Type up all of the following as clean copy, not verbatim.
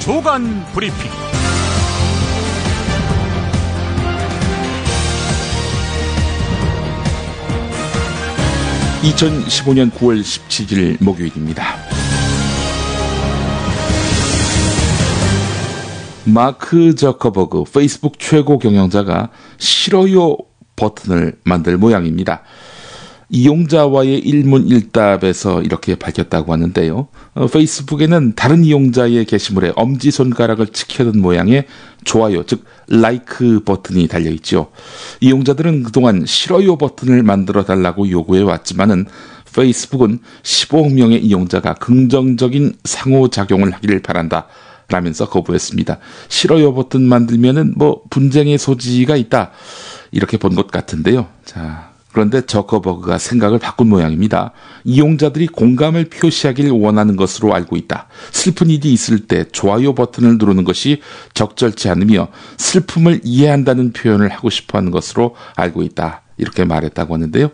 조간 브리핑. 2015년 9월 17일 목요일입니다. 마크 저커버그 페이스북 최고 경영자가 싫어요 버튼을 만들 모양입니다. 이용자와의 일문일답에서 이렇게 밝혔다고 하는데요. 페이스북에는 다른 이용자의 게시물에 엄지손가락을 치켜든 모양의 좋아요, 즉 라이크 버튼이 달려있죠. 이용자들은 그동안 싫어요 버튼을 만들어달라고 요구해왔지만은 페이스북은 15억 명의 이용자가 긍정적인 상호작용을 하기를 바란다 라면서 거부했습니다. 싫어요 버튼 만들면은 분쟁의 소지가 있다 이렇게 본 것 같은데요. 자, 그런데 저커버그가 생각을 바꾼 모양입니다. 이용자들이 공감을 표시하길 원하는 것으로 알고 있다. 슬픈 일이 있을 때 좋아요 버튼을 누르는 것이 적절치 않으며 슬픔을 이해한다는 표현을 하고 싶어하는 것으로 알고 있다. 이렇게 말했다고 하는데요.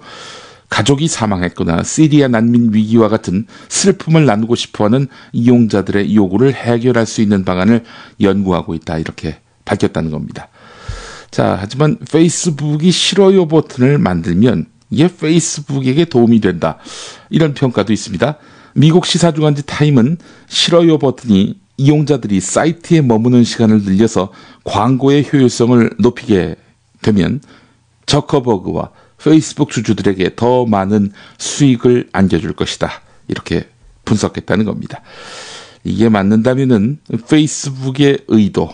가족이 사망했거나 시리아 난민 위기와 같은 슬픔을 나누고 싶어하는 이용자들의 요구를 해결할 수 있는 방안을 연구하고 있다. 이렇게 밝혔다는 겁니다. 자, 하지만 페이스북이 싫어요 버튼을 만들면 이게 페이스북에게 도움이 된다. 이런 평가도 있습니다. 미국 시사주간지 타임은 싫어요 버튼이 이용자들이 사이트에 머무는 시간을 늘려서 광고의 효율성을 높이게 되면 저커버그와 페이스북 주주들에게 더 많은 수익을 안겨줄 것이다. 이렇게 분석했다는 겁니다. 이게 맞는다면은 페이스북의 의도,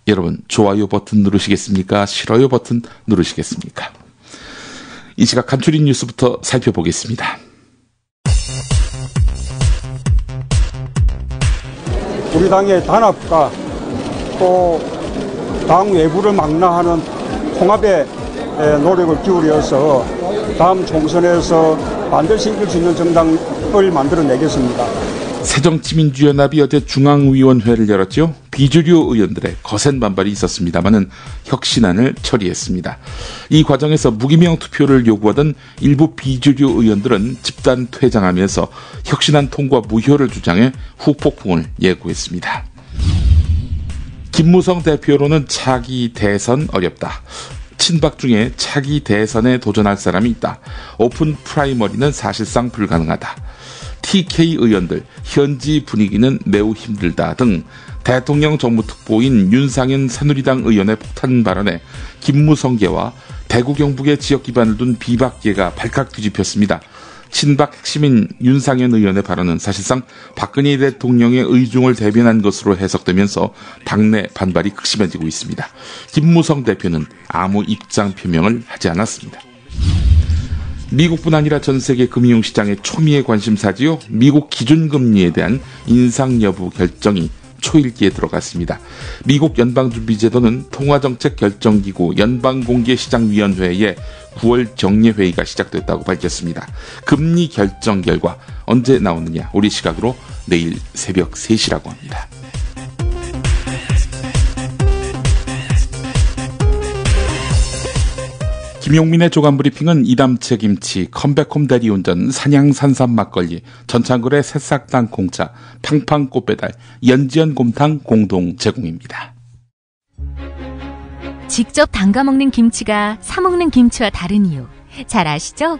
여러분 좋아요 버튼 누르시겠습니까? 싫어요 버튼 누르시겠습니까? 이 시각 간추린 뉴스부터 살펴보겠습니다. 우리 당의 단합과 또 당 외부를 망라하는 통합의 노력을 기울여서 다음 총선에서 반드시 이길 수 있는 정당을 만들어내겠습니다. 새정치민주연합이 어제 중앙위원회를 열었죠. 비주류 의원들의 거센 반발이 있었습니다마는 혁신안을 처리했습니다. 이 과정에서 무기명 투표를 요구하던 일부 비주류 의원들은 집단 퇴장하면서 혁신안 통과 무효를 주장해 후폭풍을 예고했습니다. 김무성 대표로는 차기 대선 어렵다. 친박 중에 차기 대선에 도전할 사람이 있다. 오픈 프라이머리는 사실상 불가능하다. TK 의원들 현지 분위기는 매우 힘들다 등 대통령 정무특보인 윤상현 새누리당 의원의 폭탄 발언에 김무성계와 대구 경북의 지역 기반을 둔 비박계가 발칵 뒤집혔습니다. 친박 핵심인 윤상현 의원의 발언은 사실상 박근혜 대통령의 의중을 대변한 것으로 해석되면서 당내 반발이 극심해지고 있습니다. 김무성 대표는 아무 입장 표명을 하지 않았습니다. 미국뿐 아니라 전 세계 금융시장의 초미의 관심사지요. 미국 기준금리에 대한 인상 여부 결정이 초읽기에 들어갔습니다. 미국 연방준비제도는 통화정책결정기구 연방공개시장위원회의 9월 정례회의가 시작됐다고 밝혔습니다. 금리 결정 결과 언제 나오느냐, 우리 시각으로 내일 새벽 3시라고 합니다. 김용민의 조간브리핑은 이담채 김치, 컴백홈 대리운전, 산양 산삼 막걸리, 전창걸의 새싹당 공차, 팡팡 꽃배달, 연지연 곰탕 공동 제공입니다. 직접 담가 먹는 김치가 사 먹는 김치와 다른 이유 잘 아시죠?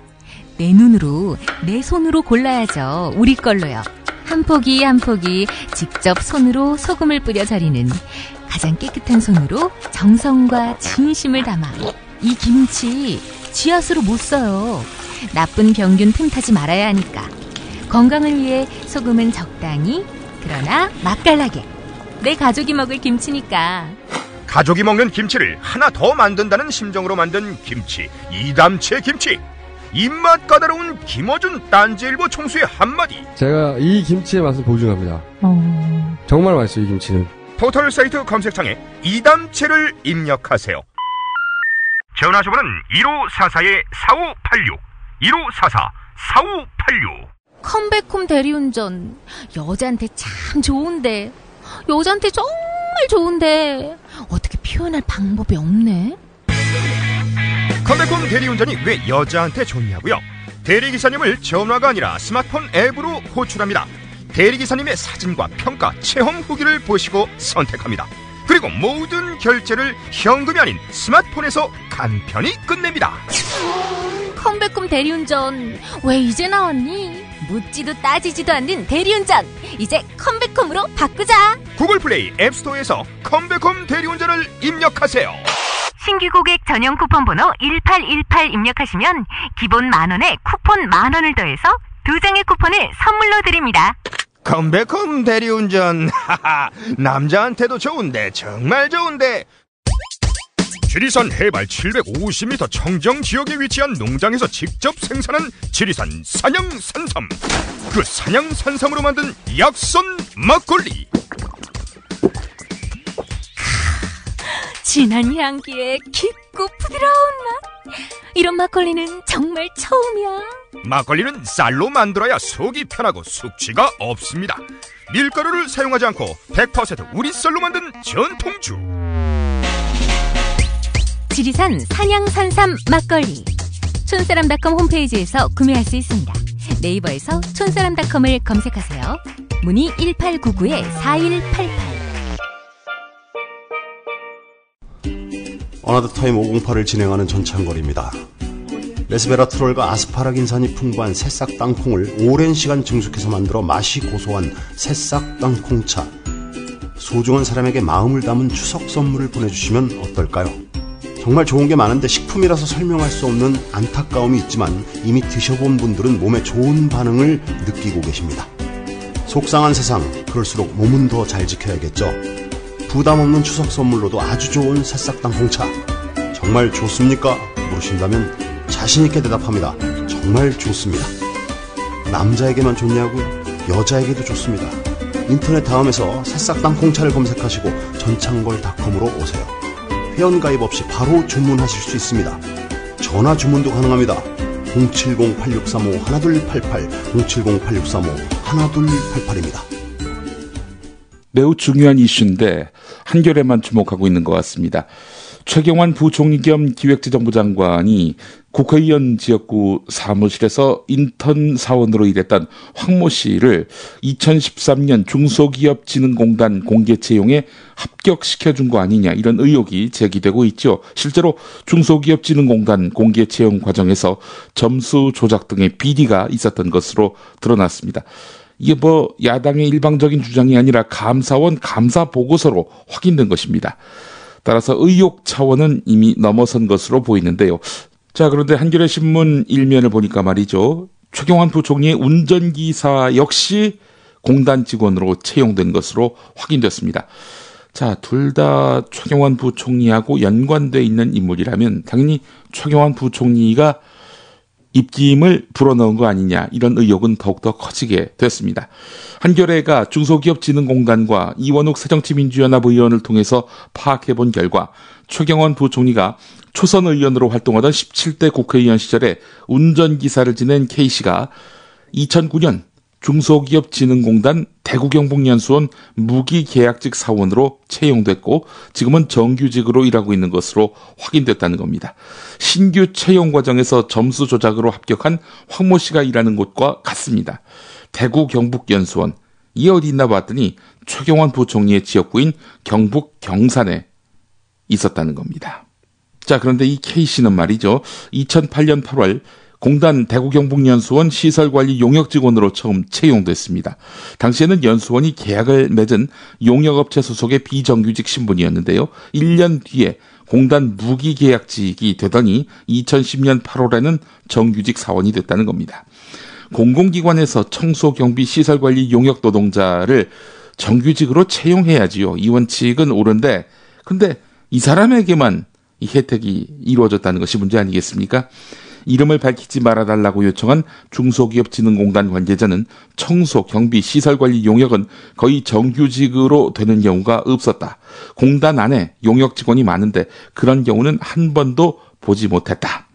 내 눈으로, 내 손으로 골라야죠. 우리 걸로요. 한 포기 한 포기 직접 손으로 소금을 뿌려 절이는, 가장 깨끗한 손으로 정성과 진심을 담아 이 김치 쥐앗으로 못 써요. 나쁜 병균 틈타지 말아야 하니까. 건강을 위해 소금은 적당히, 그러나 맛깔나게. 내 가족이 먹을 김치니까. 가족이 먹는 김치를 하나 더 만든다는 심정으로 만든 김치, 이담채 김치. 입맛 까다로운 김어준 딴지일보 총수의 한마디. 제가 이 김치의 맛을 보증합니다. 정말 맛있어요, 이 김치는. 포털 사이트 검색창에 이담채를 입력하세요. 전화주문은 1544-4586 1544-4586. 컴백홈 대리운전, 여자한테 참 좋은데, 여자한테 정말 좋은데 어떻게 표현할 방법이 없네. 컴백홈 대리운전이 왜 여자한테 좋냐고요? 대리기사님을 전화가 아니라 스마트폰 앱으로 호출합니다. 대리기사님의 사진과 평가, 체험 후기를 보시고 선택합니다. 그리고 모든 결제를 현금이 아닌 스마트폰에서 간편히 끝냅니다. 컴백홈 대리운전 왜 이제 나왔니? 묻지도 따지지도 않는 대리운전, 이제 컴백홈으로 바꾸자. 구글 플레이 앱스토어에서 컴백홈 대리운전을 입력하세요. 신규 고객 전용 쿠폰 번호 1818 입력하시면 기본 10,000원에 쿠폰 10,000원을 더해서 2장의 쿠폰을 선물로 드립니다. 컴백홈 대리운전, 하하, 남자한테도 좋은데 정말 좋은데. 지리산 해발 750m 청정 지역에 위치한 농장에서 직접 생산한 지리산 산양산삼. 그 산양산삼으로 만든 약선 막걸리. 진한 향기에 깊고 부드러운 맛. 이런 막걸리는 정말 처음이야. 막걸리는 쌀로 만들어야 속이 편하고 숙취가 없습니다. 밀가루를 사용하지 않고 100% 우리 쌀로 만든 전통주. 지리산 산양산삼 막걸리. 촌사람닷컴 홈페이지에서 구매할 수 있습니다. 네이버에서 촌사람닷컴을 검색하세요. 문의 1899-4188. 어나더타임 508을 진행하는 전창걸입니다. 레스베라트롤과 아스파라긴산이 풍부한 새싹 땅콩을 오랜 시간 증숙해서 만들어 맛이 고소한 새싹 땅콩차. 소중한 사람에게 마음을 담은 추석 선물을 보내주시면 어떨까요? 정말 좋은 게 많은데 식품이라서 설명할 수 없는 안타까움이 있지만 이미 드셔본 분들은 몸에 좋은 반응을 느끼고 계십니다. 속상한 세상, 그럴수록 몸은 더 잘 지켜야겠죠. 부담 없는 추석 선물로도 아주 좋은 새싹 땅콩차. 정말 좋습니까? 물으신다면 자신있게 대답합니다. 정말 좋습니다. 남자에게만 좋냐고요? 여자에게도 좋습니다. 인터넷 다음에서 새싹 땅콩차를 검색하시고 전창걸닷컴으로 오세요. 회원가입 없이 바로 주문하실 수 있습니다. 전화 주문도 가능합니다. 070-8635-1288, 070-8635-1288입니다. 매우 중요한 이슈인데 한겨레만 주목하고 있는 것 같습니다. 최경환 부총리 겸 기획재정부 장관이 국회의원 지역구 사무실에서 인턴 사원으로 일했던 황모 씨를 2013년 중소기업진흥공단 공개 채용에 합격시켜준 거 아니냐, 이런 의혹이 제기되고 있죠. 실제로 중소기업진흥공단 공개 채용 과정에서 점수 조작 등의 비리가 있었던 것으로 드러났습니다. 이게 야당의 일방적인 주장이 아니라 감사원 감사 보고서로 확인된 것입니다. 따라서 의혹 차원은 이미 넘어선 것으로 보이는데요. 자, 그런데 한겨레 신문 일면을 보니까 말이죠. 최경환 부총리의 운전기사 역시 공단 직원으로 채용된 것으로 확인됐습니다. 자, 둘 다 최경환 부총리하고 연관돼 있는 인물이라면 당연히 최경환 부총리가 입김을 불어넣은 거 아니냐, 이런 의혹은 더욱더 커지게 됐습니다. 한겨레가 중소기업진흥공단과 이원욱 새정치민주연합 의원을 통해서 파악해본 결과 최경환 부총리가 초선 의원으로 활동하던 17대 국회의원 시절에 운전기사를 지낸 K씨가 2009년 중소기업진흥공단 대구경북연수원 무기계약직 사원으로 채용됐고 지금은 정규직으로 일하고 있는 것으로 확인됐다는 겁니다. 신규 채용 과정에서 점수 조작으로 합격한 황모 씨가 일하는 곳과 같습니다. 대구경북연수원. 이게 어디 있나 봤더니 최경환 부총리의 지역구인 경북 경산에 있었다는 겁니다. 자, 그런데 이 K씨는 말이죠. 2008년 8월 공단 대구경북연수원 시설관리 용역직원으로 처음 채용됐습니다. 당시에는 연수원이 계약을 맺은 용역업체 소속의 비정규직 신분이었는데요. 1년 뒤에 공단 무기계약직이 되더니 2010년 8월에는 정규직 사원이 됐다는 겁니다. 공공기관에서 청소경비 시설관리 용역 노동자를 정규직으로 채용해야지요. 이 원칙은 옳은데, 근데 이 사람에게만 이 혜택이 이루어졌다는 것이 문제 아니겠습니까? 이름을 밝히지 말아달라고 요청한 중소기업진흥공단 관계자는 청소, 경비, 시설관리 용역은 거의 정규직으로 되는 경우가 없었다. 공단 안에 용역 직원이 많은데 그런 경우는 한 번도 보지 못했다.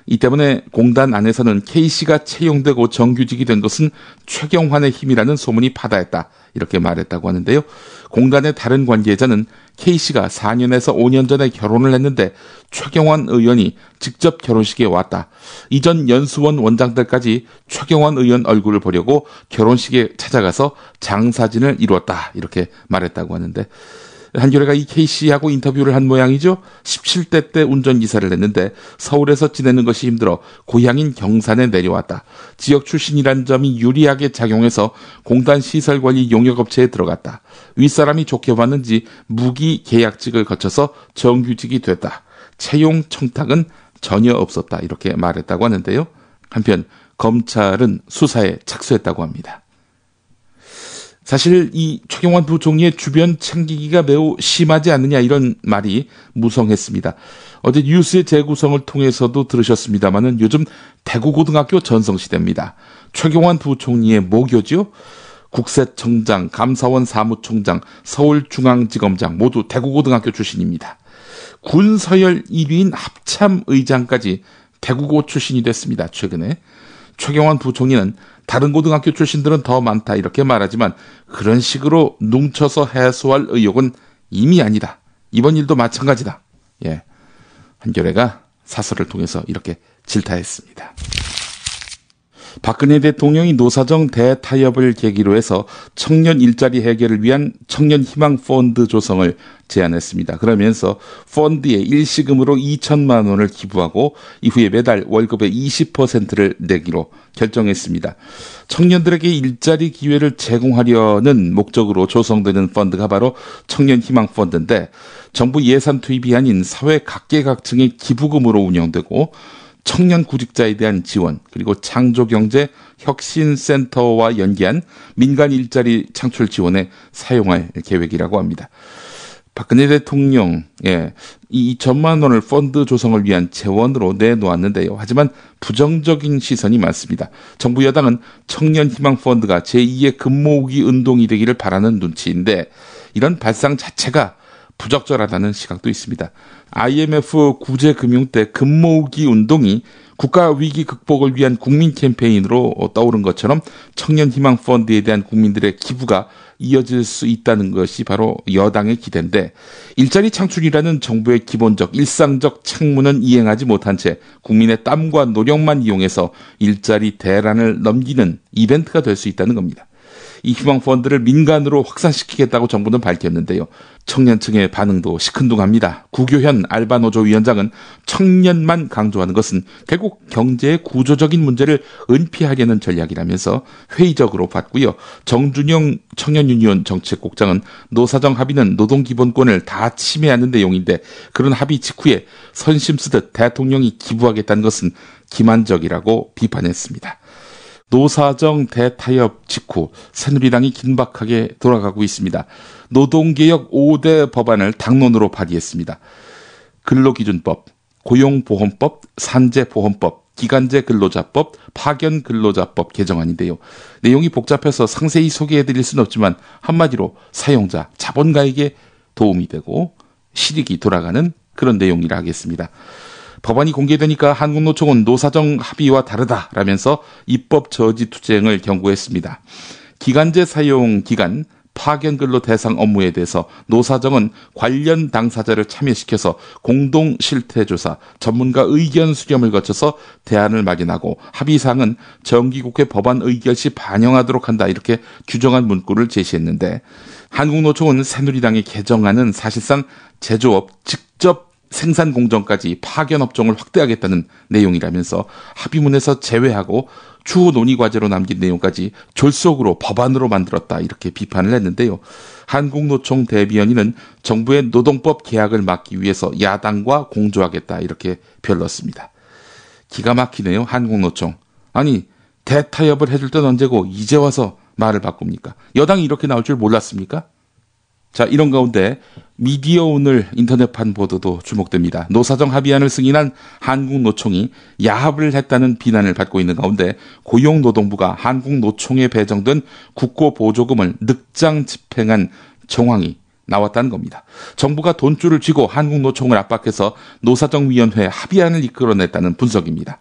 이 때문에 공단 안에서는 K씨가 채용되고 정규직이 된 것은 최경환의 힘이라는 소문이 파다했다. 이렇게 말했다고 하는데요. 공단의 다른 관계자는 K씨가 4년에서 5년 전에 결혼을 했는데 최경환 의원이 직접 결혼식에 왔다. 이전 연수원 원장들까지 최경환 의원 얼굴을 보려고 결혼식에 찾아가서 장사진을 이루었다. 이렇게 말했다고 하는데 한겨레가 이 K씨하고 인터뷰를 한 모양이죠. 17대 때 운전기사를 했는데 서울에서 지내는 것이 힘들어 고향인 경산에 내려왔다. 지역 출신이란 점이 유리하게 작용해서 공단 시설관리 용역업체에 들어갔다. 윗사람이 좋게 봤는지 무기 계약직을 거쳐서 정규직이 됐다. 채용 청탁은 전혀 없었다. 이렇게 말했다고 하는데요. 한편 검찰은 수사에 착수했다고 합니다. 사실 이 최경환 부총리의 주변 챙기기가 매우 심하지 않느냐 이런 말이 무성했습니다. 어제 뉴스의 재구성을 통해서도 들으셨습니다마는 요즘 대구고등학교 전성시대입니다. 최경환 부총리의 모교죠. 국세청장, 감사원 사무총장, 서울중앙지검장 모두 대구고등학교 출신입니다. 군서열 1위인 합참의장까지 대구고 출신이 됐습니다. 최근에. 최경환 부총리는 다른 고등학교 출신들은 더 많다 이렇게 말하지만 그런 식으로 뭉쳐서 해소할 의욕은 이미 아니다. 이번 일도 마찬가지다. 예, 한겨레가 사설을 통해서 이렇게 질타했습니다. 박근혜 대통령이 노사정 대타협을 계기로 해서 청년 일자리 해결을 위한 청년희망펀드 조성을 제안했습니다. 그러면서 펀드에 일시금으로 2천만 원을 기부하고 이후에 매달 월급의 20%를 내기로 결정했습니다. 청년들에게 일자리 기회를 제공하려는 목적으로 조성되는 펀드가 바로 청년희망펀드인데 정부 예산 투입이 아닌 사회 각계각층의 기부금으로 운영되고 청년 구직자에 대한 지원 그리고 창조경제 혁신센터와 연계한 민간 일자리 창출 지원에 사용할 계획이라고 합니다. 박근혜 대통령 이 2천만 원을 펀드 조성을 위한 재원으로 내놓았는데요. 하지만 부정적인 시선이 많습니다. 정부 여당은 청년희망펀드가 제2의 금모으기 운동이 되기를 바라는 눈치인데 이런 발상 자체가 부적절하다는 시각도 있습니다. IMF 구제금융 때 금모으기 운동이 국가 위기 극복을 위한 국민 캠페인으로 떠오른 것처럼 청년희망펀드에 대한 국민들의 기부가 이어질 수 있다는 것이 바로 여당의 기대인데 일자리 창출이라는 정부의 기본적 일상적 책무는 이행하지 못한 채 국민의 땀과 노력만 이용해서 일자리 대란을 넘기는 이벤트가 될 수 있다는 겁니다. 이 희망펀드를 민간으로 확산시키겠다고 정부는 밝혔는데요. 청년층의 반응도 시큰둥합니다. 구교현 알바노조 위원장은 청년만 강조하는 것은 결국 경제의 구조적인 문제를 은폐하려는 전략이라면서 회의적으로 봤고요. 정준영 청년유니온 정책국장은 노사정 합의는 노동기본권을 다 침해하는 내용인데 그런 합의 직후에 선심 쓰듯 대통령이 기부하겠다는 것은 기만적이라고 비판했습니다. 노사정 대타협 직후 새누리당이 긴박하게 돌아가고 있습니다. 노동개혁 5대 법안을 당론으로 발의했습니다. 근로기준법, 고용보험법, 산재보험법, 기간제 근로자법, 파견근로자법 개정안인데요. 내용이 복잡해서 상세히 소개해드릴 수는 없지만 한마디로 사용자, 자본가에게 도움이 되고 실익이 돌아가는 그런 내용이라 하겠습니다. 법안이 공개되니까 한국노총은 노사정 합의와 다르다라면서 입법 저지 투쟁을 경고했습니다. 기간제 사용 기간, 파견근로 대상 업무에 대해서 노사정은 관련 당사자를 참여시켜서 공동 실태조사, 전문가 의견 수렴을 거쳐서 대안을 마련하고 합의사항은 정기국회 법안 의결 시 반영하도록 한다 이렇게 규정한 문구를 제시했는데 한국노총은 새누리당의 개정안은 사실상 제조업 직접 생산 공정까지 파견 업종을 확대하겠다는 내용이라면서 합의문에서 제외하고 추후 논의 과제로 남긴 내용까지 졸속으로 법안으로 만들었다 이렇게 비판을 했는데요. 한국노총 대변인은 정부의 노동법 개혁을 막기 위해서 야당과 공조하겠다 이렇게 별렀습니다. 기가 막히네요. 한국노총. 아니 대타협을 해줄 땐 언제고 이제 와서 말을 바꿉니까? 여당이 이렇게 나올 줄 몰랐습니까? 자, 이런 가운데 미디어 오늘 인터넷판 보도도 주목됩니다. 노사정 합의안을 승인한 한국노총이 야합을 했다는 비난을 받고 있는 가운데 고용노동부가 한국노총에 배정된 국고보조금을 늑장 집행한 정황이 나왔다는 겁니다. 정부가 돈줄을 쥐고 한국노총을 압박해서 노사정위원회 합의안을 이끌어냈다는 분석입니다.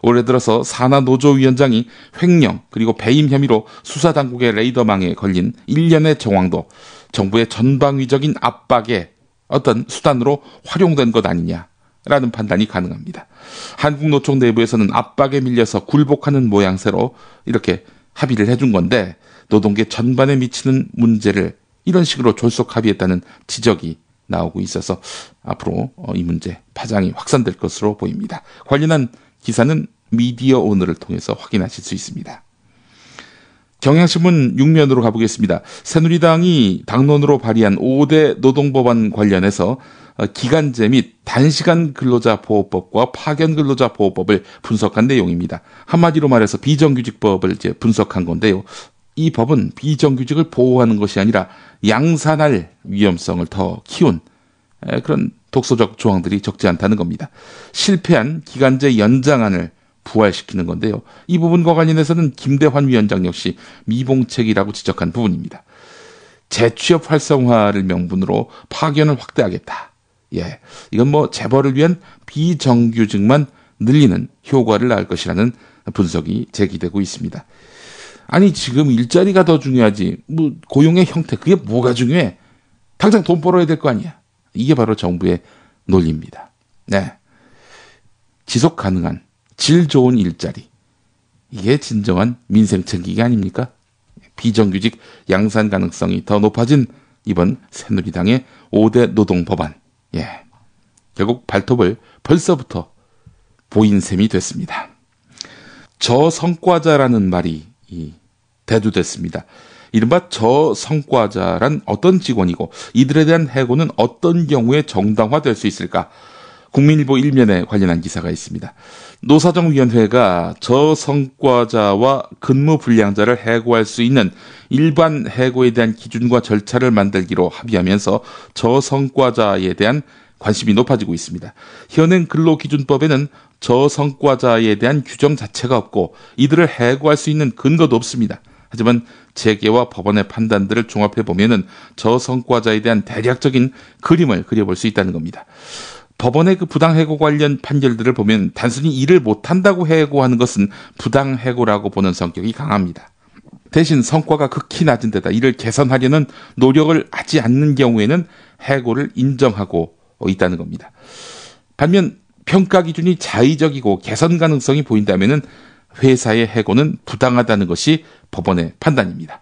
올해 들어서 산하노조위원장이 횡령 그리고 배임 혐의로 수사당국의 레이더망에 걸린 일련의 정황도 정부의 전방위적인 압박의 어떤 수단으로 활용된 것 아니냐라는 판단이 가능합니다. 한국노총 내부에서는 압박에 밀려서 굴복하는 모양새로 이렇게 합의를 해준 건데 노동계 전반에 미치는 문제를 이런 식으로 졸속 합의했다는 지적이 나오고 있어서 앞으로 이 문제 파장이 확산될 것으로 보입니다. 관련한 기사는 미디어 오늘을 통해서 확인하실 수 있습니다. 경향신문 6면으로 가보겠습니다. 새누리당이 당론으로 발의한 5대 노동법안 관련해서 기간제 및 단시간 근로자 보호법과 파견 근로자 보호법을 분석한 내용입니다. 한마디로 말해서 비정규직법을 이제 분석한 건데요. 이 법은 비정규직을 보호하는 것이 아니라 양산할 위험성을 더 키운 그런 독소적 조항들이 적지 않다는 겁니다. 실패한 기간제 연장안을 부활시키는 건데요. 이 부분과 관련해서는 김대환 위원장 역시 미봉책이라고 지적한 부분입니다. 재취업 활성화를 명분으로 파견을 확대하겠다. 예, 이건 뭐 재벌을 위한 비정규직만 늘리는 효과를 낳을 것이라는 분석이 제기되고 있습니다. 아니 지금 일자리가 더 중요하지 뭐 고용의 형태 그게 뭐가 중요해? 당장 돈 벌어야 될 거 아니야. 이게 바로 정부의 논리입니다. 네, 지속 가능한 질 좋은 일자리 이게 진정한 민생 챙기기 아닙니까? 비정규직 양산 가능성이 더 높아진 이번 새누리당의 5대 노동 법안 예, 결국 발톱을 벌써부터 보인 셈이 됐습니다. 저성과자라는 말이 대두됐습니다. 이른바 저성과자란 어떤 직원이고 이들에 대한 해고는 어떤 경우에 정당화될 수 있을까? 국민일보 1면에 관련한 기사가 있습니다. 노사정위원회가 저성과자와 근무불량자를 해고할 수 있는 일반 해고에 대한 기준과 절차를 만들기로 합의하면서 저성과자에 대한 관심이 높아지고 있습니다. 현행 근로기준법에는 저성과자에 대한 규정 자체가 없고 이들을 해고할 수 있는 근거도 없습니다. 하지만 재계와 법원의 판단들을 종합해보면 저성과자에 대한 대략적인 그림을 그려볼 수 있다는 겁니다. 법원의 그 부당해고 관련 판결들을 보면 단순히 일을 못한다고 해고하는 것은 부당해고라고 보는 성격이 강합니다. 대신 성과가 극히 낮은 데다 이를 개선하려는 노력을 하지 않는 경우에는 해고를 인정하고 있다는 겁니다. 반면 평가 기준이 자의적이고 개선 가능성이 보인다면 회사의 해고는 부당하다는 것이 법원의 판단입니다.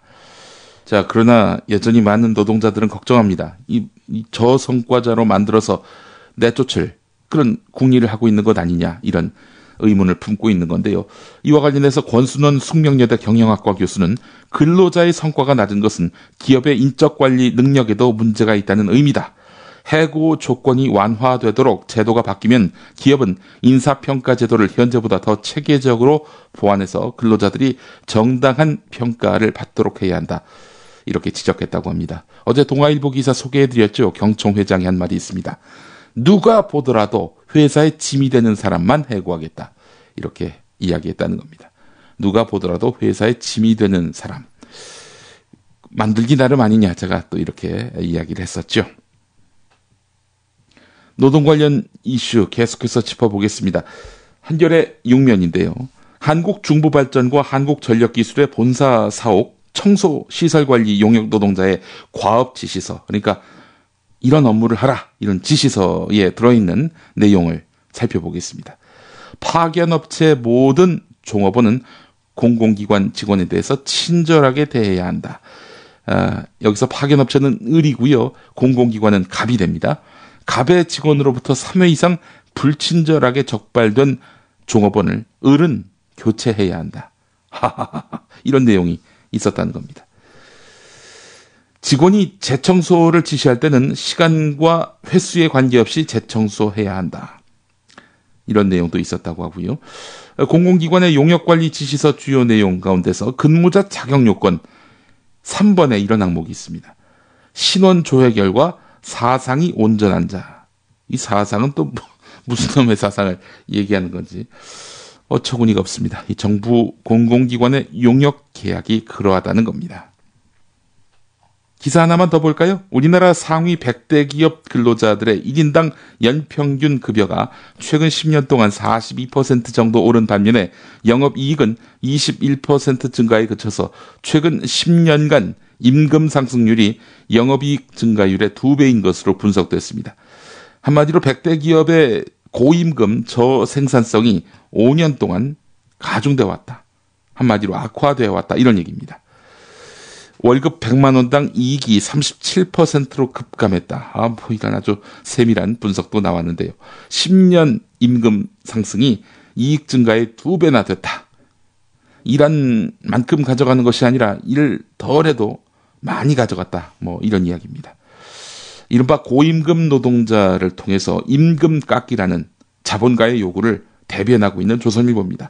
자, 그러나 여전히 많은 노동자들은 걱정합니다. 이 저성과자로 만들어서 내쫓을 그런 궁리를 하고 있는 것 아니냐 이런 의문을 품고 있는 건데요. 이와 관련해서 권순원 숙명여대 경영학과 교수는 근로자의 성과가 낮은 것은 기업의 인적관리 능력에도 문제가 있다는 의미다. 해고 조건이 완화되도록 제도가 바뀌면 기업은 인사평가 제도를 현재보다 더 체계적으로 보완해서 근로자들이 정당한 평가를 받도록 해야 한다. 이렇게 지적했다고 합니다. 어제 동아일보 기사 소개해드렸죠. 경총 회장이 한 말이 있습니다. 누가 보더라도 회사에 짐이 되는 사람만 해고하겠다. 이렇게 이야기했다는 겁니다. 누가 보더라도 회사에 짐이 되는 사람. 만들기 나름 아니냐. 제가 또 이렇게 이야기를 했었죠. 노동 관련 이슈 계속해서 짚어보겠습니다. 한겨레 6면인데요. 한국중부발전과 한국전력기술의 본사 사옥 청소시설관리 용역 노동자의 과업 지시서 그러니까 이런 업무를 하라 이런 지시서에 들어있는 내용을 살펴보겠습니다. 파견업체 모든 종업원은 공공기관 직원에 대해서 친절하게 대해야 한다. 여기서 파견업체는 을이고요. 공공기관은 갑이 됩니다. 갑의 직원으로부터 3회 이상 불친절하게 적발된 종업원을 을은 교체해야 한다. 이런 내용이 있었다는 겁니다. 직원이 재청소를 지시할 때는 시간과 횟수에 관계없이 재청소해야 한다. 이런 내용도 있었다고 하고요. 공공기관의 용역관리 지시서 주요 내용 가운데서 근무자 자격요건 3번에 이런 항목이 있습니다. 신원 조회 결과 사상이 온전한 자. 이 사상은 또 무슨 놈의 사상을 얘기하는 건지 어처구니가 없습니다. 이 정부 공공기관의 용역 계약이 그러하다는 겁니다. 기사 하나만 더 볼까요? 우리나라 상위 100대 기업 근로자들의 1인당 연평균 급여가 최근 10년 동안 42% 정도 오른 반면에 영업이익은 21% 증가에 그쳐서 최근 10년간 임금 상승률이 영업이익 증가율의 2배인 것으로 분석됐습니다. 한마디로 100대 기업의 고임금 저생산성이 5년 동안 가중되어 왔다. 한마디로 악화되어 왔다. 이런 얘기입니다. 월급 100만 원당 이익이 37%로 급감했다. 이건 아주 세밀한 분석도 나왔는데요. 10년 임금 상승이 이익 증가의 2배나 됐다. 일한 만큼 가져가는 것이 아니라 일 덜해도 많이 가져갔다. 이런 이야기입니다. 이른바 고임금 노동자를 통해서 임금 깎기라는 자본가의 요구를 대변하고 있는 조선일보입니다.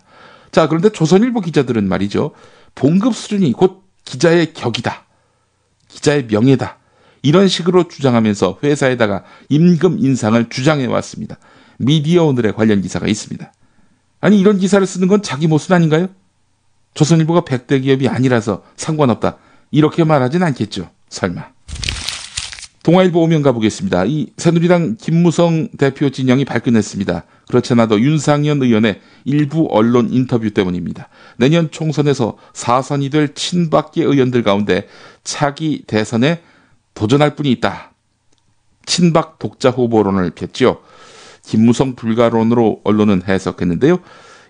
자, 그런데 조선일보 기자들은 말이죠. 봉급 수준이 곧 기자의 격이다. 기자의 명예다. 이런 식으로 주장하면서 회사에다가 임금 인상을 주장해 왔습니다. 미디어 오늘의 관련 기사가 있습니다. 아니, 이런 기사를 쓰는 건 자기 모순 아닌가요? 조선일보가 100대 기업이 아니라서 상관없다. 이렇게 말하진 않겠죠. 설마. 동아일보 오면 가보겠습니다. 이 새누리당 김무성 대표 진영이 발끈했습니다. 그렇지 않아도 윤상현 의원의 일부 언론 인터뷰 때문입니다. 내년 총선에서 4선이 될 친박계 의원들 가운데 차기 대선에 도전할 분이 있다. 친박 독자 후보론을 폈죠. 김무성 불가론으로 언론은 해석했는데요.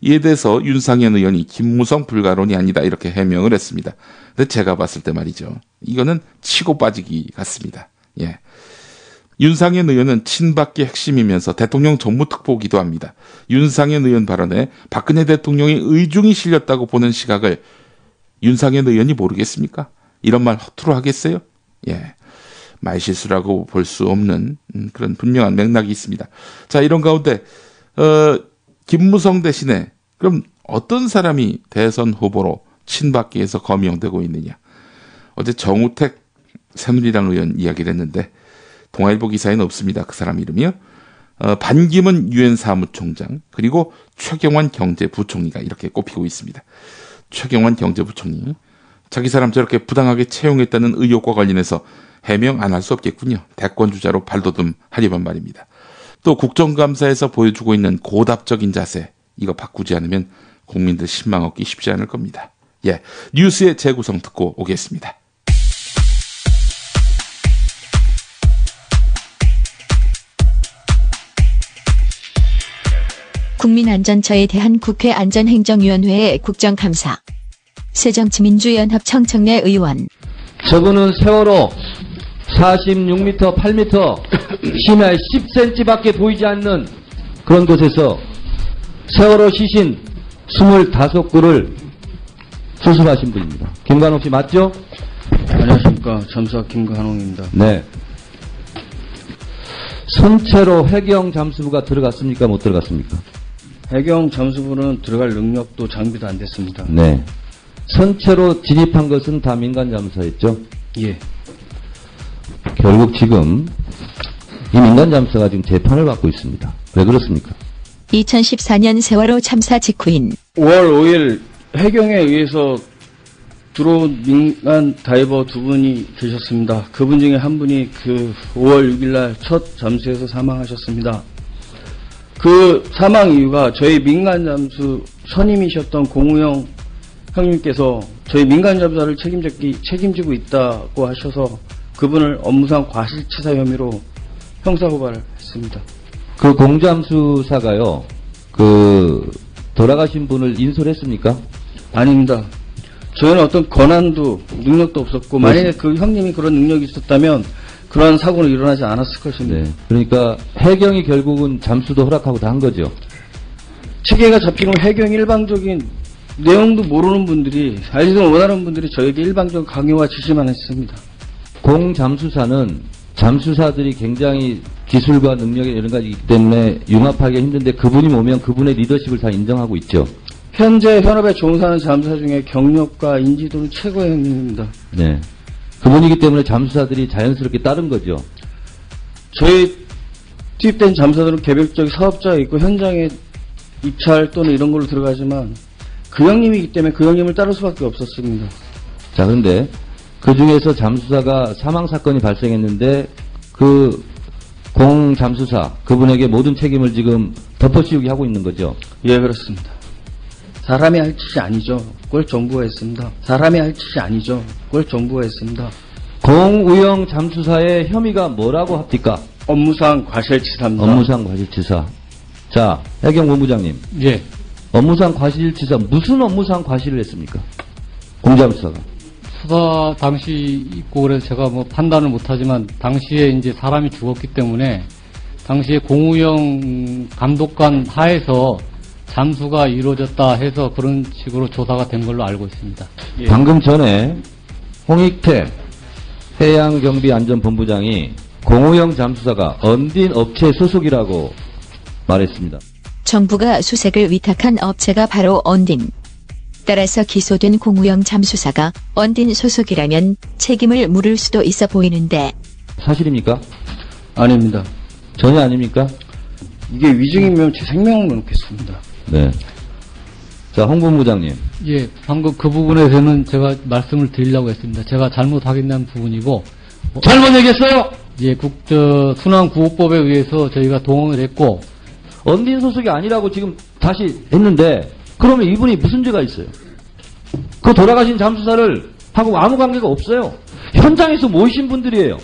이에 대해서 윤상현 의원이 김무성 불가론이 아니다 이렇게 해명을 했습니다. 근데 제가 봤을 때 말이죠. 이거는 치고 빠지기 같습니다. 예. 윤상현 의원은 친박계 핵심이면서 대통령 정무특보기도 합니다. 윤상현 의원 발언에 박근혜 대통령의 의중이 실렸다고 보는 시각을 윤상현 의원이 모르겠습니까? 이런 말 허투루 하겠어요? 예. 말실수라고 볼 수 없는 그런 분명한 맥락이 있습니다. 자, 이런 가운데 김무성 대신에 그럼 어떤 사람이 대선 후보로 친박계에서 거명되고 있느냐. 어제 정우택 새누리당 의원 이야기를 했는데 동아일보 기사에는 없습니다. 그 사람 이름이요. 반기문 유엔 사무총장 그리고 최경환 경제부총리가 이렇게 꼽히고 있습니다. 최경환 경제부총리. 자기 사람 저렇게 부당하게 채용했다는 의혹과 관련해서 해명 안 할 수 없겠군요. 대권주자로 발돋움하려면 말입니다. 또 국정감사에서 보여주고 있는 고답적인 자세 이거 바꾸지 않으면 국민들 신망 얻기 쉽지 않을 겁니다. 예, 뉴스의 재구성 듣고 오겠습니다. 국민안전처에 대한 국회 안전행정위원회의 국정감사. 새정치민주연합 청청래 의원. 저분은 세월호 46m, 8m, 심야에 10cm밖에 보이지 않는 그런 곳에서 세월호 시신 25구를 수습하신 분입니다. 김관홍 씨 맞죠? 안녕하십니까. 잠수사 김관홍입니다. 네. 선체로 해경 잠수부가 들어갔습니까? 못 들어갔습니까? 해경 잠수부는 들어갈 능력도 장비도 안 됐습니다. 네. 선체로 진입한 것은 다 민간 잠수사였죠? 예. 결국 지금 이 민간 잠수사가 지금 재판을 받고 있습니다. 왜 그렇습니까? 2014년 세월호 참사 직후인 5월 5일 해경에 의해서 들어온 민간 다이버 2분이 계셨습니다. 그분 중에 한 분이 그 5월 6일 날 첫 잠수에서 사망하셨습니다. 그 사망 이유가 저희 민간 잠수 선임이셨던 공우영 형님께서 저희 민간 잠수사를 책임지고 있다고 하셔서 그분을 업무상 과실치사 혐의로 형사고발을 했습니다. 그 공잠수사가요, 돌아가신 분을 인솔 했습니까? 아닙니다. 저희는 어떤 권한도 능력도 없었고, 만약에 그 형님이 그런 능력이 있었다면 그러한 사고는 일어나지 않았을 것입니다. 네. 그러니까 해경이 결국은 잠수도 허락하고 다 한 거죠. 체계가 잡히는 해경 일방적인 내용도 모르는 분들이, 알지도 원하는 분들이 저에게 일방적 강요와 지시만 했습니다. 공잠수사는 잠수사들이 굉장히 기술과 능력이 이런 가지 있기 때문에 융합하기 힘든데 그분이 오면 그분의 리더십을 다 인정하고 있죠. 현재 현업에 종사하는 잠수사 중에 경력과 인지도는 최고의 형님입니다. 네. 그분이기 때문에 잠수사들이 자연스럽게 따른 거죠. 저희 투입된 잠수사들은 개별적 사업자가 있고 현장에 입찰 또는 이런 걸로 들어가지만 그 형님이기 때문에 그 형님을 따를 수밖에 없었습니다. 자, 그런데 그 중에서 잠수사가 사망 사건이 발생했는데 그 공 잠수사 그분에게 모든 책임을 지금 덮어씌우기 하고 있는 거죠. 예, 그렇습니다. 사람이 할 짓이 아니죠. 그걸 정부가 했습니다. 사람이 할 짓이 아니죠. 그걸 정부가 했습니다. 공우영 잠수사의 혐의가 뭐라고 합니까? 업무상 과실치사입니다. 업무상 과실치사. 자, 해경본부장님. 예. 업무상 과실치사, 무슨 업무상 과실을 했습니까? 공잠수사가. 수사 당시 있고 그래서 제가 뭐 판단을 못하지만 당시에 이제 사람이 죽었기 때문에 당시에 공우영 감독관 하에서 잠수가 이루어졌다 해서 그런 식으로 조사가 된 걸로 알고 있습니다. 예. 방금 전에 홍익태 해양경비안전본부장이 공우영 잠수사가 언딘 업체 소속이라고 말했습니다. 정부가 수색을 위탁한 업체가 바로 언딘. 따라서 기소된 공우영 잠수사가 언딘 소속이라면 책임을 물을 수도 있어 보이는데. 사실입니까? 아닙니다. 전혀 아닙니까? 이게 위증이면 제 생명을 놓겠습니다. 네. 자, 홍 본부장님. 예, 방금 그 부분에서는 제가 말씀을 드리려고 했습니다. 제가 잘못 확인한 부분이고. 잘못 얘기했어요? 예, 순환구호법에 의해서 저희가 동원을 했고. 언딘 소속이 아니라고 지금 다시 했는데, 그러면 이분이 무슨 죄가 있어요? 그 돌아가신 잠수사를 하고 아무 관계가 없어요. 현장에서 모이신 분들이에요.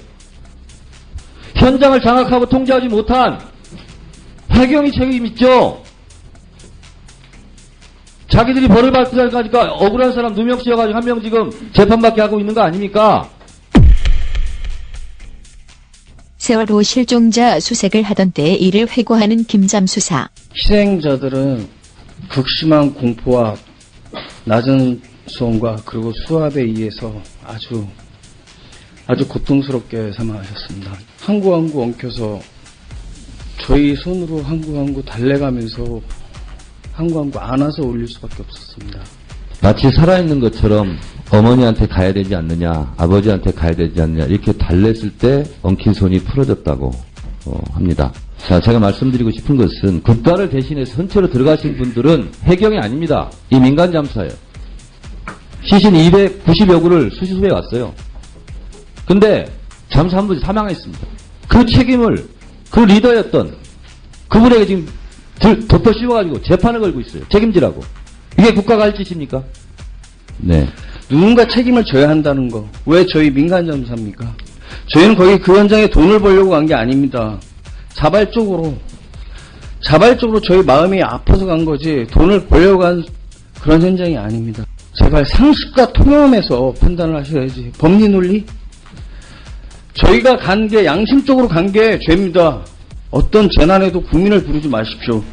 현장을 장악하고 통제하지 못한 해경이 책임 있죠. 자기들이 벌을 받으니까 억울한 사람 2명 씌워가지고 1명 지금 재판받게 하고 있는 거 아닙니까? 세월호 실종자 수색을 하던 때 이를 회고하는 김 잠수사. 희생자들은 극심한 공포와 낮은 수온과 그리고 수압에 의해서 아주 고통스럽게 사망하셨습니다. 한 구 한 구 엉켜서 저희 손으로 한 구 한 구 달래가면서 한 구 한 구 안아서 올릴 수밖에 없었습니다. 마치 살아있는 것처럼 어머니한테 가야 되지 않느냐, 아버지한테 가야 되지 않느냐 이렇게 달랬을 때 엉킨 손이 풀어졌다고 합니다. 자, 제가 말씀드리고 싶은 것은 국가를 대신해서 선체로 들어가신 분들은 해경이 아닙니다. 이 민간 잠수사예요. 시신 290여 구를 수시소에 왔어요. 근데 잠수 한 분이 사망했습니다. 그 책임을 그 리더였던 그분에게 지금 덮어 씌워가지고 재판을 걸고 있어요. 책임지라고. 이게 국가가 할 짓입니까? 네. 누군가 책임을 져야 한다는 거. 왜 저희 민간 잠수사입니까? 저희는 거기 그 현장에 돈을 벌려고 간 게 아닙니다. 자발적으로 저희 마음이 아파서 간 거지 돈을 벌려고 간 그런 현장이 아닙니다. 제발 상식과 통념에서 판단을 하셔야지. 법리 논리? 저희가 간 게 양심적으로 간 게 죄입니다. 어떤 재난에도 국민을 부르지 마십시오.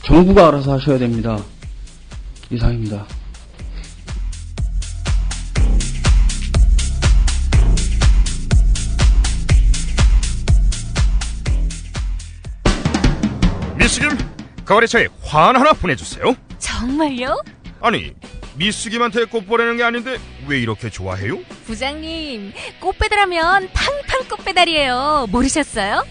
정부가 알아서 하셔야 됩니다. 이상입니다. 미스김, 거래처에 환 하나 보내주세요. 정말요? 아니, 미스김한테 꽃 보내는 게 아닌데 왜 이렇게 좋아해요? 부장님, 꽃배달하면 팡팡 꽃배달이에요. 모르셨어요?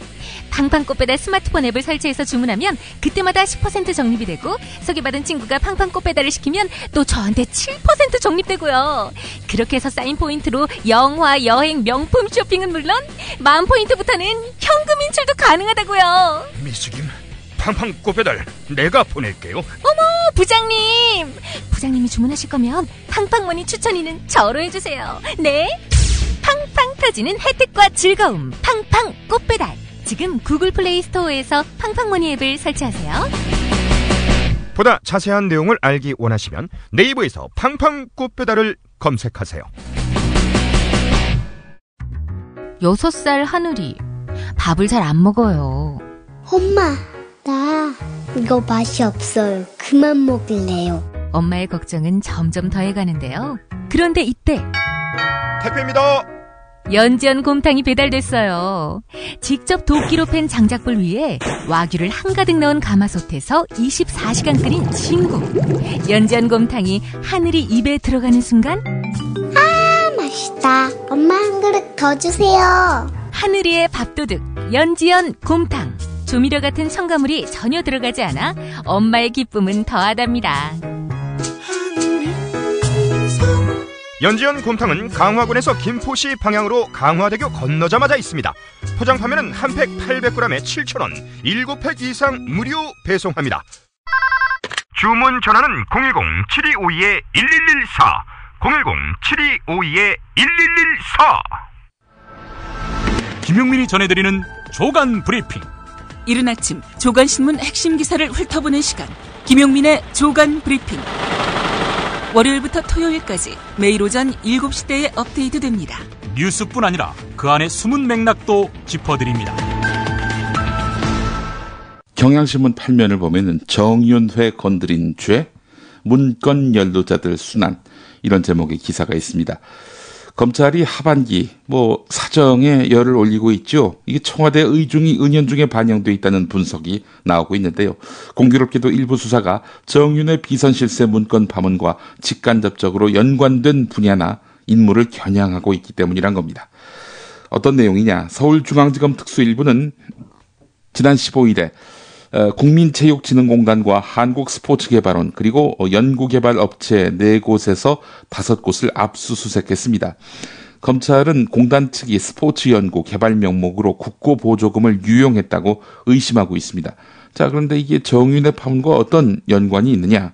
팡팡 꽃배달 스마트폰 앱을 설치해서 주문하면 그때마다 10% 적립이 되고 소개받은 친구가 팡팡 꽃배달을 시키면 또 저한테 7% 적립되고요. 그렇게 해서 쌓인 포인트로 영화, 여행, 명품 쇼핑은 물론 10,000포인트부터는 현금 인출도 가능하다고요. 미스김, 팡팡 꽃배달 내가 보낼게요. 어머, 부장님이 주문하실 거면 팡팡머니 추천이는 저로 해주세요. 네, 팡팡 터지는 혜택과 즐거움 팡팡 꽃배달. 지금 구글 플레이 스토어에서 팡팡머니 앱을 설치하세요. 보다 자세한 내용을 알기 원하시면 네이버에서 팡팡 꽃배달을 검색하세요. 6살 하늘이 밥을 잘 안 먹어요. 엄마, 나 이거 맛이 없어요. 그만 먹을래요. 엄마의 걱정은 점점 더해가는데요. 그런데 이때 택배입니다. 연지연 곰탕이 배달됐어요. 직접 도끼로 팬 장작불 위에 와규를 한가득 넣은 가마솥에서 24시간 끓인 진국. 연지연 곰탕이 하늘이 입에 들어가는 순간, 아, 맛있다. 엄마 한 그릇 더 주세요. 하늘이의 밥도둑 연지연 곰탕. 조미료 같은 첨가물이 전혀 들어가지 않아 엄마의 기쁨은 더하답니다. 연지연 곰탕은 강화군에서 김포시 방향으로 강화대교 건너자마자 있습니다. 포장 판매는 한 팩 800g에 7,000원, 7팩 이상 무료 배송합니다. 주문 전화는 010-7252-1114, 010-7252-1114. 김용민이 전해드리는 조간 브리핑. 이른 아침 조간신문 핵심 기사를 훑어보는 시간, 김용민의 조간 브리핑. 월요일부터 토요일까지 매일 오전 7시대에 업데이트됩니다. 뉴스뿐 아니라 그 안에 숨은 맥락도 짚어드립니다. 경향신문 8면을 보면은 정윤회 건드린 죄, 문건 연루자들 순환, 이런 제목의 기사가 있습니다. 검찰이 하반기 사정에 열을 올리고 있죠. 이게 청와대 의중이 은연중에 반영돼 있다는 분석이 나오고 있는데요. 공교롭게도 일부 수사가 정윤회 비선실세 문건 파문과 직간접적으로 연관된 분야나 인물을 겨냥하고 있기 때문이란 겁니다. 어떤 내용이냐? 서울중앙지검 특수일부는 지난 15일에 국민체육진흥공단과 한국스포츠개발원 그리고 연구개발업체 4곳에서 5곳을 압수수색했습니다. 검찰은 공단 측이 스포츠 연구 개발 명목으로 국고보조금을 유용했다고 의심하고 있습니다. 자, 그런데 이게 정윤회 파문과 어떤 연관이 있느냐?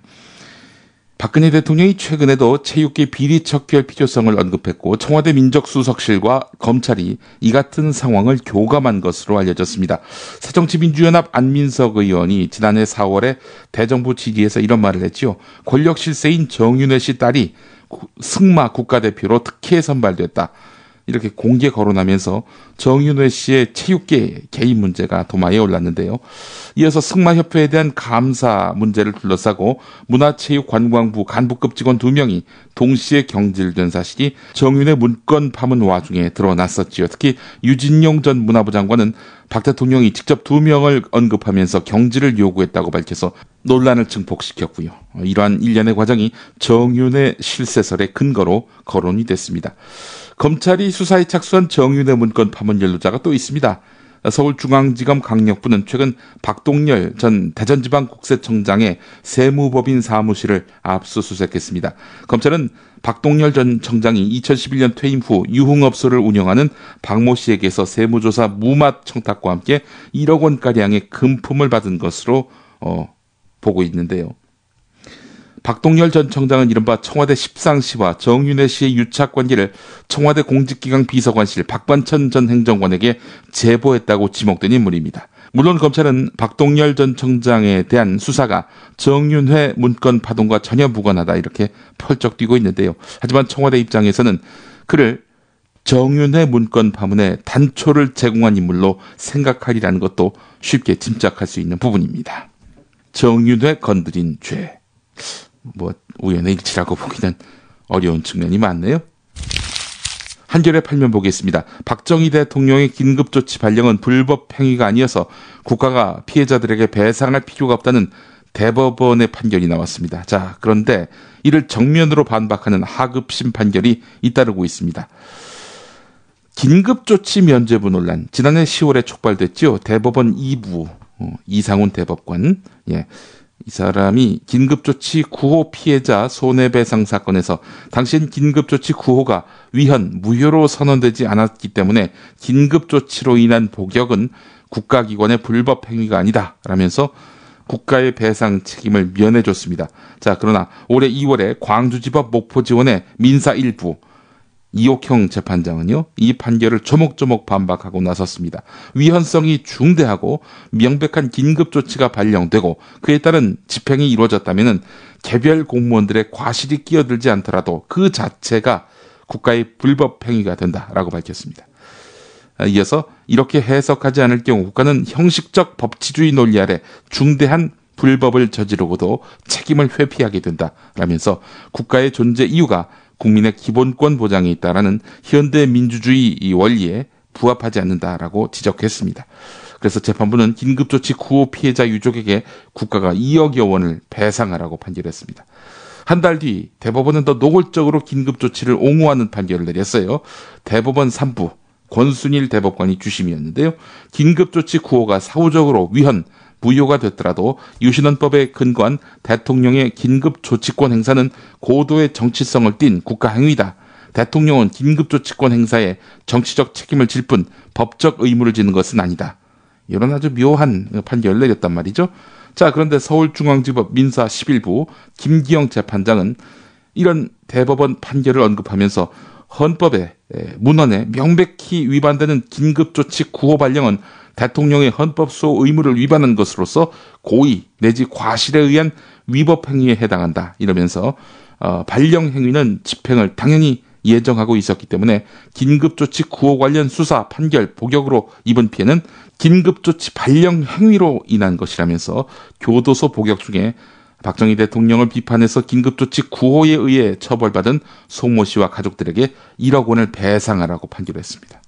박근혜 대통령이 최근에도 체육계 비리 척결 필요성을 언급했고 청와대 민정수석실과 검찰이 이 같은 상황을 교감한 것으로 알려졌습니다. 새정치민주연합 안민석 의원이 지난해 4월에 대정부 질의에서 이런 말을 했죠. 권력 실세인 정윤회 씨 딸이 승마 국가대표로 특혜 선발됐다. 이렇게 공개 거론하면서 정윤회 씨의 체육계 개인 문제가 도마에 올랐는데요. 이어서 승마협회에 대한 감사 문제를 둘러싸고 문화체육관광부 간부급 직원 2명이 동시에 경질된 사실이 정윤회 문건 파문 와중에 드러났었지요. 특히 유진용 전 문화부 장관은 박 대통령이 직접 2명을 언급하면서 경질을 요구했다고 밝혀서 논란을 증폭시켰고요. 이러한 일련의 과정이 정윤회 실세설의 근거로 거론이 됐습니다. 검찰이 수사에 착수한 정윤회 문건 파문 연루자가 또 있습니다. 서울중앙지검 강력부는 최근 박동열 전 대전지방국세청장의 세무법인 사무실을 압수수색했습니다. 검찰은 박동열 전 청장이 2011년 퇴임 후 유흥업소를 운영하는 박모 씨에게서 세무조사 무맛 청탁과 함께 1억 원가량의 금품을 받은 것으로 보고 있는데요. 박동열 전 청장은 이른바 청와대 십상시와 정윤회 씨의 유착관계를 청와대 공직기강 비서관실 박반천 전 행정관에게 제보했다고 지목된 인물입니다. 물론 검찰은 박동열 전 청장에 대한 수사가 정윤회 문건 파동과 전혀 무관하다 이렇게 펄쩍 뛰고 있는데요. 하지만 청와대 입장에서는 그를 정윤회 문건 파문에 단초를 제공한 인물로 생각하리라는 것도 쉽게 짐작할 수 있는 부분입니다. 정윤회 건드린 죄. 우연의 일치라고 보기는 어려운 측면이 많네요. 한겨레 8면 보겠습니다. 박정희 대통령의 긴급조치 발령은 불법 행위가 아니어서 국가가 피해자들에게 배상할 필요가 없다는 대법원의 판결이 나왔습니다. 자, 그런데 이를 정면으로 반박하는 하급심 판결이 잇따르고 있습니다. 긴급조치 면죄부 논란, 지난해 10월에 촉발됐죠. 대법원 2부, 이상훈 대법관, 이 사람이 긴급조치 9호 피해자 손해배상 사건에서 당시엔 긴급조치 9호가 위헌, 무효로 선언되지 않았기 때문에 긴급조치로 인한 복역은 국가기관의 불법 행위가 아니다 라면서 국가의 배상 책임을 면해줬습니다. 자, 그러나 올해 2월에 광주지법 목포지원의 민사 1부 이옥형 재판장은요, 이 판결을 조목조목 반박하고 나섰습니다. 위헌성이 중대하고 명백한 긴급조치가 발령되고 그에 따른 집행이 이루어졌다면 개별 공무원들의 과실이 끼어들지 않더라도 그 자체가 국가의 불법 행위가 된다라고 밝혔습니다. 이어서 이렇게 해석하지 않을 경우 국가는 형식적 법치주의 논리 아래 중대한 불법을 저지르고도 책임을 회피하게 된다라면서 국가의 존재 이유가 국민의 기본권 보장에 있다라는 현대 민주주의 원리에 부합하지 않는다라고 지적했습니다. 그래서 재판부는 긴급조치 9호 피해자 유족에게 국가가 2억여 원을 배상하라고 판결했습니다. 한 달 뒤 대법원은 더 노골적으로 긴급조치를 옹호하는 판결을 내렸어요. 대법원 3부 권순일 대법관이 주심이었는데요. 긴급조치 9호가 사후적으로 위헌, 무효가 됐더라도 유신헌법에 근거한 대통령의 긴급조치권 행사는 고도의 정치성을 띤 국가행위다. 대통령은 긴급조치권 행사에 정치적 책임을 질 뿐 법적 의무를 지는 것은 아니다. 이런 아주 묘한 판결을 내렸단 말이죠. 자, 그런데 서울중앙지법 민사 11부 김기영 재판장은 이런 대법원 판결을 언급하면서 헌법의 문헌에 명백히 위반되는 긴급조치 구호 발령은 대통령의 헌법소 의무를 위반한 것으로서 고의 내지 과실에 의한 위법 행위에 해당한다. 이러면서 발령 행위는 집행을 당연히 예정하고 있었기 때문에 긴급조치 구호 관련 수사 판결 복역으로 입은 피해는 긴급조치 발령 행위로 인한 것이라면서 교도소 복역 중에 박정희 대통령을 비판해서 긴급조치 구호에 의해 처벌받은 송모 씨와 가족들에게 1억 원을 배상하라고 판결했습니다.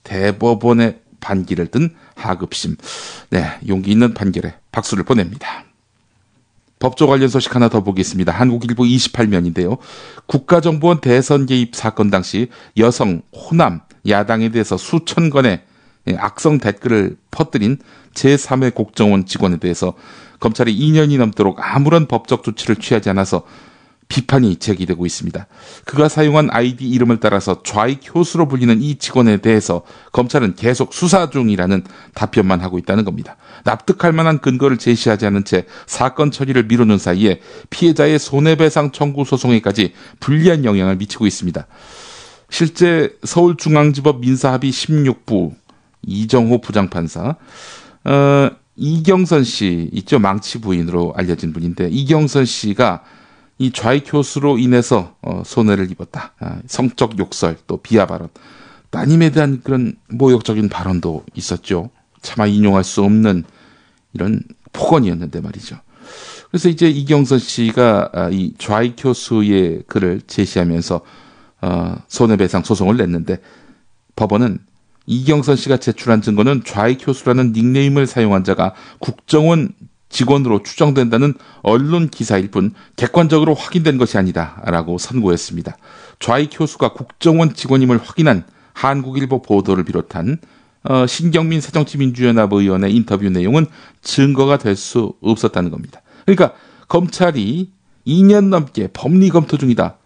대법원의 반기를 든 하급심. 네, 용기 있는 판결에 박수를 보냅니다. 법조 관련 소식 하나 더 보겠습니다. 한국일보 28면인데요. 국가정보원 대선 개입 사건 당시 여성, 호남, 야당에 대해서 수천 건의 악성 댓글을 퍼뜨린 제3회 국정원 직원에 대해서 검찰이 2년이 넘도록 아무런 법적 조치를 취하지 않아서 비판이 제기되고 있습니다. 그가 사용한 아이디 이름을 따라서 좌익-효수로 불리는 이 직원에 대해서 검찰은 계속 수사 중이라는 답변만 하고 있다는 겁니다. 납득할 만한 근거를 제시하지 않은 채 사건 처리를 미루는 사이에 피해자의 손해배상 청구 소송에까지 불리한 영향을 미치고 있습니다. 실제 서울중앙지법 민사합의 16부 이정호 부장판사, 이경선 씨 있죠? 망치 부인으로 알려진 분인데 이경선 씨가 이 좌익-효수로 인해서 손해를 입었다. 성적 욕설, 또 비하 발언, 따님에 대한 그런 모욕적인 발언도 있었죠. 차마 인용할 수 없는 이런 폭언이었는데 말이죠. 그래서 이제 이경선 씨가 이 좌익-효수의 글을 제시하면서 손해배상 소송을 냈는데 법원은 이경선 씨가 제출한 증거는 좌익-효수라는 닉네임을 사용한 자가 국정원 직원으로 추정된다는 언론 기사일 뿐 객관적으로 확인된 것이 아니다라고 선고했습니다. 좌익-효수가 국정원 직원임을 확인한 한국일보 보도를 비롯한 신경민 새정치민주연합 의원의 인터뷰 내용은 증거가 될 수 없었다는 겁니다. 그러니까 검찰이 2년 넘게 법리 검토 중이다.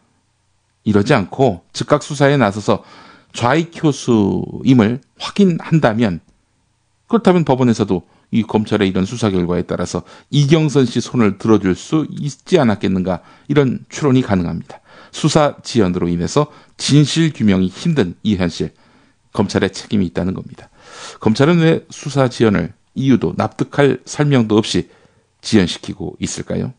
이러지 않고 즉각 수사에 나서서 좌익-효수임을 확인한다면, 그렇다면 법원에서도 이 검찰의 이런 수사 결과에 따라서 이경선 씨 손을 들어줄 수 있지 않았겠는가, 이런 추론이 가능합니다. 수사 지연으로 인해서 진실 규명이 힘든 이 현실, 검찰의 책임이 있다는 겁니다. 검찰은 왜 수사 지연을 이유도 납득할 설명도 없이 지연시키고 있을까요?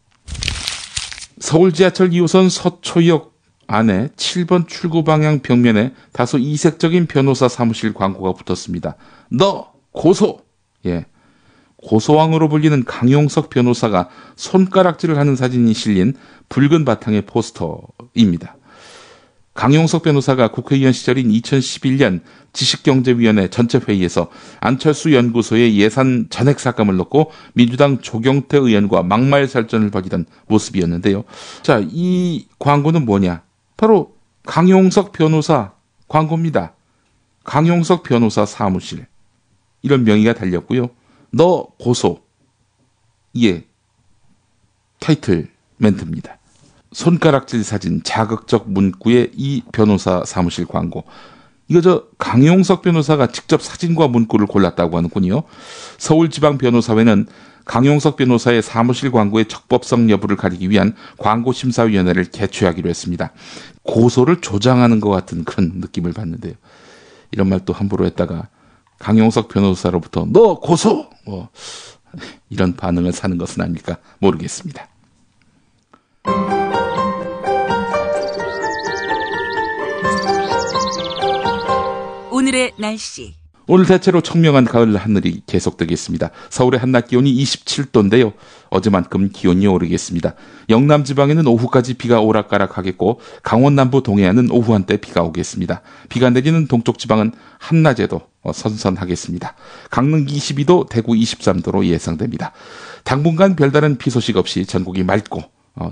서울 지하철 2호선 서초역 안에 7번 출구 방향 벽면에 다소 이색적인 변호사 사무실 광고가 붙었습니다. 너 고소! 예. 고소왕으로 불리는 강용석 변호사가 손가락질을 하는 사진이 실린 붉은 바탕의 포스터입니다. 강용석 변호사가 국회의원 시절인 2011년 지식경제위원회 전체회의에서 안철수 연구소의 예산 전액 삭감을 놓고 민주당 조경태 의원과 막말 설전을 벌이던 모습이었는데요. 자, 이 광고는 뭐냐? 바로 강용석 변호사 광고입니다. 강용석 변호사 사무실. 이런 명의가 달렸고요. 너 고소. 예. 타이틀 멘트입니다. 손가락질 사진, 자극적 문구의 이 변호사 사무실 광고. 이거 강용석 변호사가 직접 사진과 문구를 골랐다고 하는군요. 서울지방변호사회는 강용석 변호사의 사무실 광고의 적법성 여부를 가리기 위한 광고심사위원회를 개최하기로 했습니다. 고소를 조장하는 것 같은 그런 느낌을 받는데요. 이런 말 또 함부로 했다가 강용석 변호사로부터 너 고소! 이런 반응을 사는 것은 아닐까 모르겠습니다. 오늘의 날씨. 오늘 대체로 청명한 가을 하늘이 계속되겠습니다. 서울의 한낮 기온이 27도인데요. 어제만큼 기온이 오르겠습니다. 영남 지방에는 오후까지 비가 오락가락하겠고 강원 남부 동해안은 오후 한때 비가 오겠습니다. 비가 내리는 동쪽 지방은 한낮에도 선선하겠습니다. 강릉 22도, 대구 23도로 예상됩니다. 당분간 별다른 비 소식 없이 전국이 맑고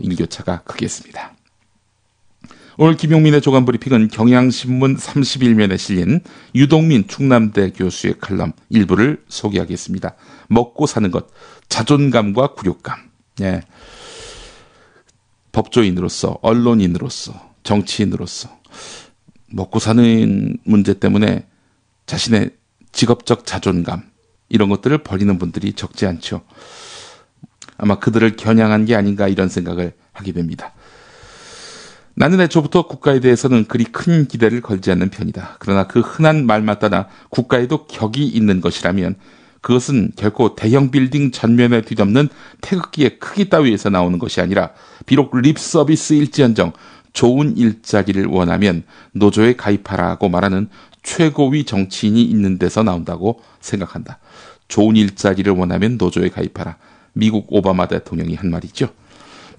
일교차가 크겠습니다. 오늘 김용민의 조간 브리핑은 경향신문 31면에 실린 유동민 충남대 교수의 칼럼 일부를 소개하겠습니다. 먹고 사는 것, 자존감과 굴욕감. 예. 법조인으로서, 언론인으로서, 정치인으로서 먹고 사는 문제 때문에 자신의 직업적 자존감 이런 것들을 버리는 분들이 적지 않죠. 아마 그들을 겨냥한 게 아닌가 이런 생각을 하게 됩니다. 나는 애초부터 국가에 대해서는 그리 큰 기대를 걸지 않는 편이다. 그러나 그 흔한 말만 따나 국가에도 격이 있는 것이라면 그것은 결코 대형 빌딩 전면에 뒤덮는 태극기의 크기 따위에서 나오는 것이 아니라 비록 립 서비스일지언정 좋은 일자리를 원하면 노조에 가입하라고 말하는 최고위 정치인이 있는 데서 나온다고 생각한다. 좋은 일자리를 원하면 노조에 가입하라. 미국 오바마 대통령이 한 말이죠.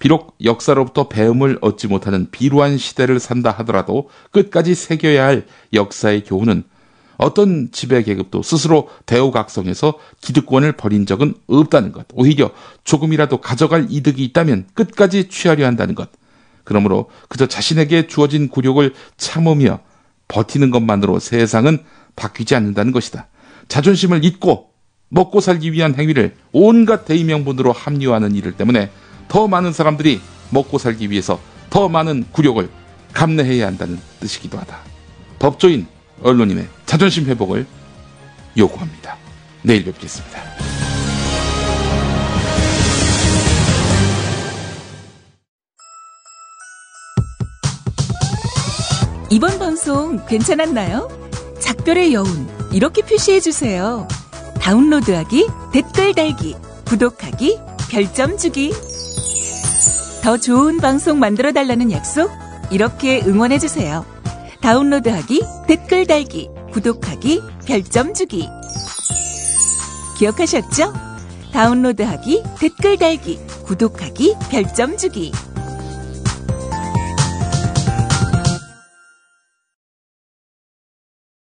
비록 역사로부터 배움을 얻지 못하는 비루한 시대를 산다 하더라도 끝까지 새겨야 할 역사의 교훈은 어떤 지배계급도 스스로 대우각성해서 기득권을 버린 적은 없다는 것. 오히려 조금이라도 가져갈 이득이 있다면 끝까지 취하려 한다는 것. 그러므로 그저 자신에게 주어진 굴욕을 참으며 버티는 것만으로 세상은 바뀌지 않는다는 것이다. 자존심을 잊고 먹고 살기 위한 행위를 온갖 대의명분으로 합리화하는 일을 때문에 더 많은 사람들이 먹고 살기 위해서 더 많은 굴욕을 감내해야 한다는 뜻이기도 하다. 법조인, 언론인의 자존심 회복을 요구합니다. 내일 뵙겠습니다. 이번 방송 괜찮았나요? 작별의 여운 이렇게 표시해주세요. 다운로드하기, 댓글 달기, 구독하기, 별점 주기. 더 좋은 방송 만들어달라는 약속 이렇게 응원해주세요. 다운로드하기, 댓글 달기, 구독하기, 별점 주기. 기억하셨죠? 다운로드하기, 댓글 달기, 구독하기, 별점 주기.